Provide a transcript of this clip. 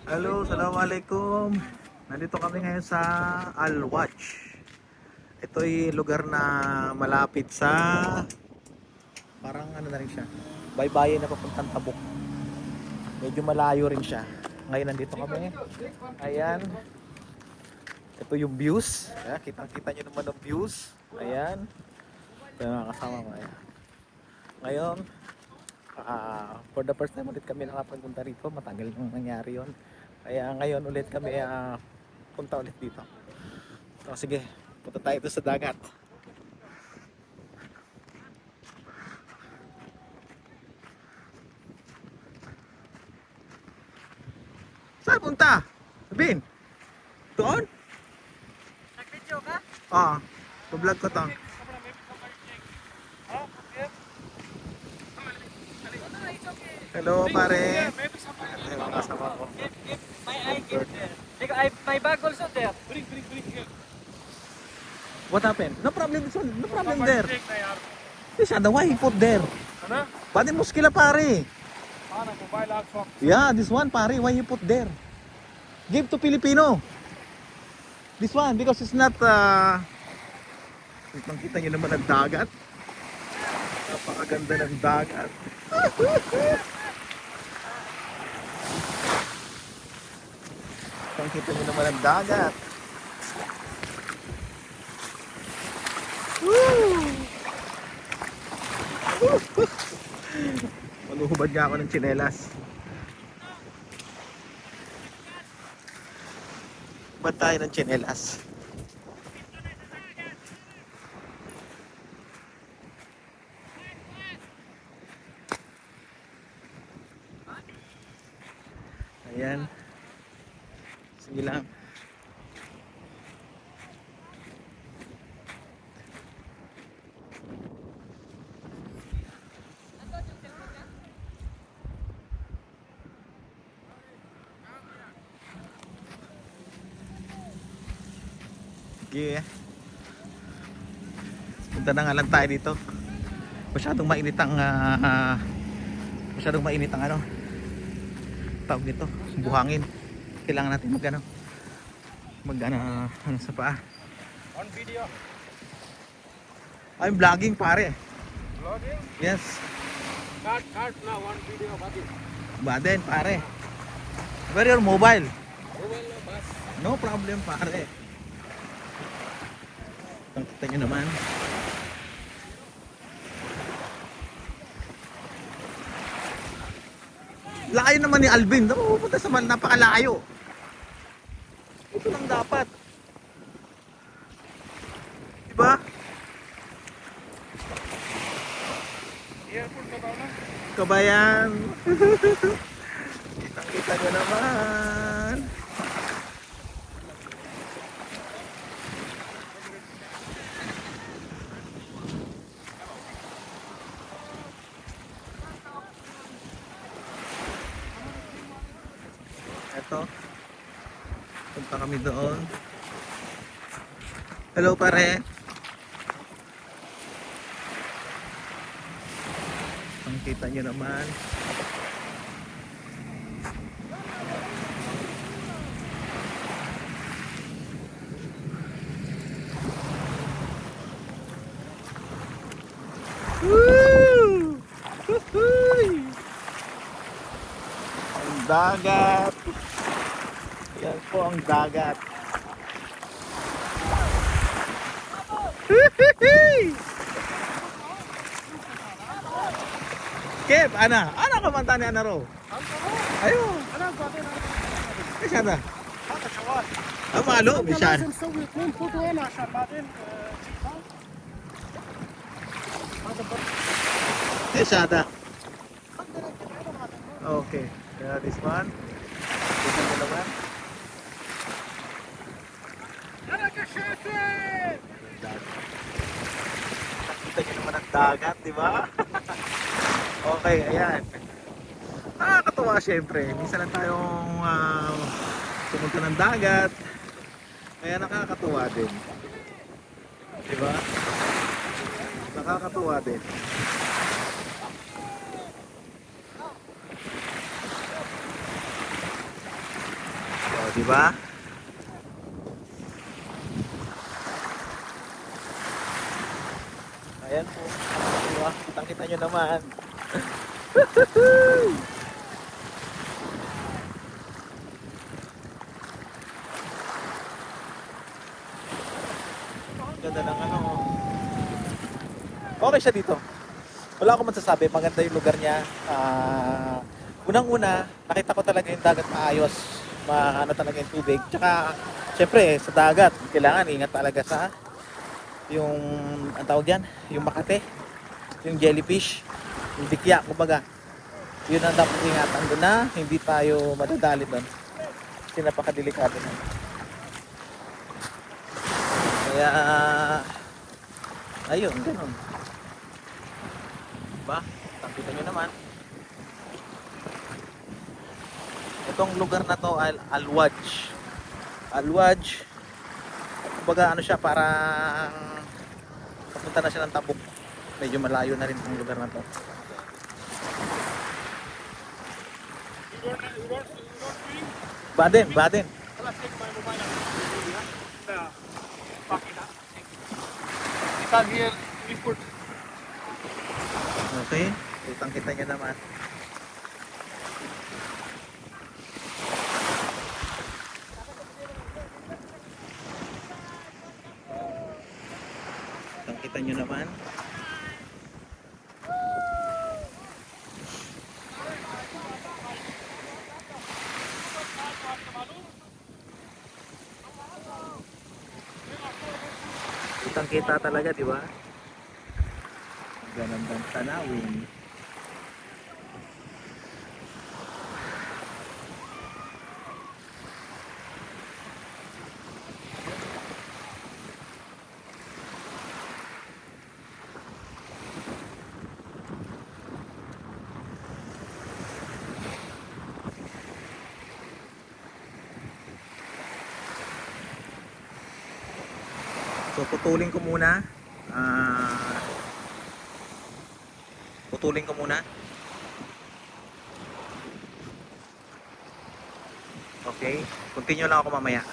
Hello, assalamualaikum. Nandito kami ngayon sa Al Watch. Ito'y lugar na malapit sa parang ano na rin siya, baybayin na papuntang Tabuk. Medyo malayo rin siya. Ngayon nandito kami. Ayan. Ito yung views. Ayan, kitang-kita nyo naman ang views. Ayan. Ito yung mga kasama ko. Ayan. Ngayon, for the first time ulit kami nakapunta rito. Matagal nang nangyari yon. Kaya ngayon ulit kami punta ulit dito. So sige, punta tayo sa dagat. Saan punta? Sabihin. Doon? Nag-video ka? Pa-vlog ko to. Hello pare. Ay, mga kasama ko. My eye get there. My bag also there. Bring here. What happened? No problem, no problem there. This the why he put there. Ano? Pati muskila pare. Mobile action. Yeah, this one pare, why you put there? Give to Filipino. This one because it's not kita nyo naman ang dagat. Napakaganda ng dagat. Kita nyo naman ang dagat. Maluhubad nga ako ng tsinelas. Ba't tayo ng tsinelas? Ayan. Sige lang. Sige. Punta na nga lang tayo dito. Masyadong mainit ang ano tawag nito, buhangin. Kailangan natin mag ano sa paa. On video. I'm vlogging pare. Vlogging? Yes. Cut now. One video. Bati. Baden pare. Where your mobile? Mobile no bus. No problem pare. Ang kita nyo naman. Layo naman ni Alvin. Pupunta sa napakalayo. Ito lang dapat. Diba? Airport ka daw na? Kabayan. Kita nyo naman. Eto. Punta kami doon. Hello pare. Ang kita nyo naman. Woo! Huhuy! Ang dagat. Yan po ang dagat. Kev, ana ka manta ni ana ro. Ayo. Ano ba ito? Kasi ada. Hata shawal. Malo, bisan. لازم نسوي 2 فوت هنا عشان بعدين هذا برضه Yes, ada. Okay. Kaya this one. This one naman. انا كشافي. Kita nyo naman ang dagat, di ba? Okay, ayan. Nakakatuwa syempre. Minsan lang tayong pumunta ng dagat. Kaya nakakatuwa din. Di ba? Nakakatuwa din. di ba? Ayan po. Diba? Kitang-kita nyo naman. Ganda ng ano. Okay siya dito. Wala akong masasabi. Maganda yung lugar niya. Unang-una, nakita ko talaga yung dagat maayos. Ano talaga yung tubig. Tsaka, syempre, sa dagat, kailangan ingat talaga sa yung, ang tawag yan, yung makate, yung jellyfish, yung dikya, kumbaga. Yun ang dapat ingatan doon na hindi tayo madadali doon. Kasi napakadelikado na. Kaya, ayun, ganun. Diba? Nakita nyo naman. Itong lugar na to, Al-Waj. Al-Waj, kumbaga ano siya, parang papunta na siya ng Tabuk. Medyo malayo na rin itong lugar na to. Baden, Baden. Okay, kitang-kita niya naman. Kitang-kita niyo naman. Kitang-kita talaga, di ba? Ganun bang tanawin. So putulin ko muna. Putulin ko muna. Okay, continue lang ako mamaya.